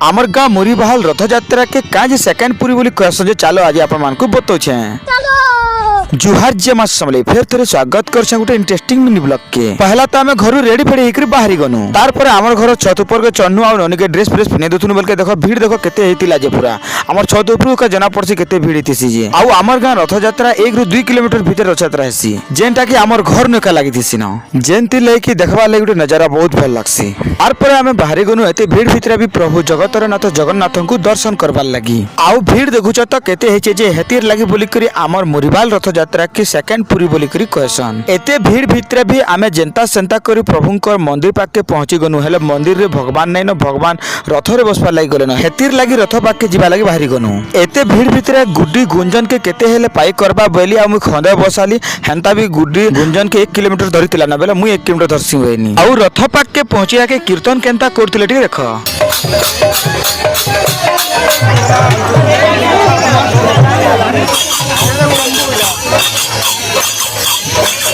आमर गाँव मुरीबाहल रथ यात्रा के काज सेकेंड पूरी बोली कहसन जे चलो आज आपण मान को बतौछे। जुहार जे मास समले फिर थोड़े स्वागत करछे गुटे इंटरेस्टिंग मिनी ब्लॉग के। पहला तो आमे घरु रेडी फेडी हेकरी बाहरी गनु। तार पर हमर घर छत ऊपर के चन्नू आ ननी के ड्रेस फ्रेस पिने दथुनु बलके देखो भीड़ देखो केते हेतिला जे पूरा हमर छत ऊपर का जना पड़सी केते भीड़ हेतिसी जे। आउ हमर गां रथ यात्रा 1 रु 2 किलोमीटर भीतर रथ यात्रा हेसी जेनटा कि हमर घर नका लागिथिसी न जेनति लेकि देखबा ले गुटे नजारा बहुत भल लागसी। तार पर आमे बाहरी गनु एते भीड़ भीतर भी प्रभु जगतर नाथ जगन्नाथ को दर्शन करबार लगी। आउ भीड़ देखुछ त केते हेचे जे हेतिर लगी बोली करी हमर मुरीबाल रथ यात्रा की सेकेंड पूरी बोली करी कहसन। एते भीड़ भीतर भी आमे जेंता सेंता करी प्रभुंकर मंदिर पाके पहुंची गनु हेले मंदिर रे भगवान नै न भगवान रथ रे बसपा लागि गले न हेतिर लागि रथ पाके जिबा लागि बाहरी गनु। एते भीड़ भीतर गुड्डी गुंजन के केते हेले पाई करबा बेली आ मु खंदे बसाली हेंता भी गुड्डी गुंजन के 1 किलोमीटर धरितिला न बेले मु 1 किलोमीटर धरसी होइनी। आउ रथ पाके पहुंचिया के कीर्तन केंता करतिले ठीक देखो।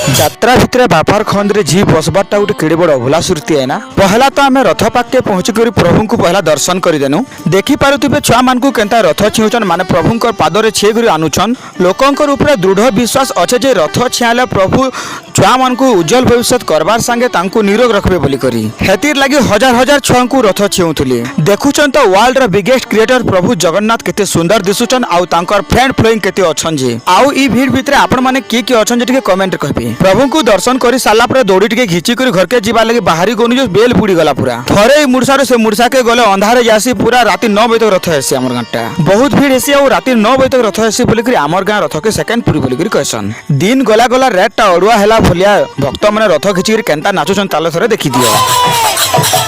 यात्रा भितर बापार खंड झी बसबाटा गोटे केड़े बड़ अभुला सुरती है ना। पहला तो आम रथ पाके पहुंची कर प्रभु को पहला दर्शन करदेनु। देखी पारुथिबे छुआ मान को केंता रथ छिउचन माने प्रभुंकर पादरे छे गुरी आनुछन। लोकंकर ऊपर दृढ़ विश्वास अच्छे जे रथ छियाले प्रभु छुआ मान को उज्जवल भविष्य करबार संगे तांको निरोग रखबे बोली करी हेतिर लागि हजार हजार छुआ को रथ छिउथुली। देखुछन तो वर्ल्ड रा बिगेस्ट क्रिएटर प्रभु जगन्नाथ केते सुंदर दिसुछन आउ तांकर फ्रेंड फ्लोइंग केते अछन जे। आउ ई भीड़ भितर आपण माने के अछन जे टिके कमेंट कहबे। प्रभु को दर्शन करी साला पर दौड़ी टिके घिची कर घर के जीवा लगी बाहरी गनु जो बेल बुड़ी गला पूरा थरे मुरसा से मुरसा के गले अंधारे जासी पूरा राति 9 बजे तक रथ हेसी हमर गांटा बहुत भीड़ हेसी और राति 9 बजे तक रथ हेसी बोली करी हमर गां रथ के सेकंड पूरी बोली करी कहसन। दिन गला गला रेट टा अड़ुआ हैला भलिया भक्त माने रथ घिची कर केंता नाचुछन ताले थरे देखि दियो।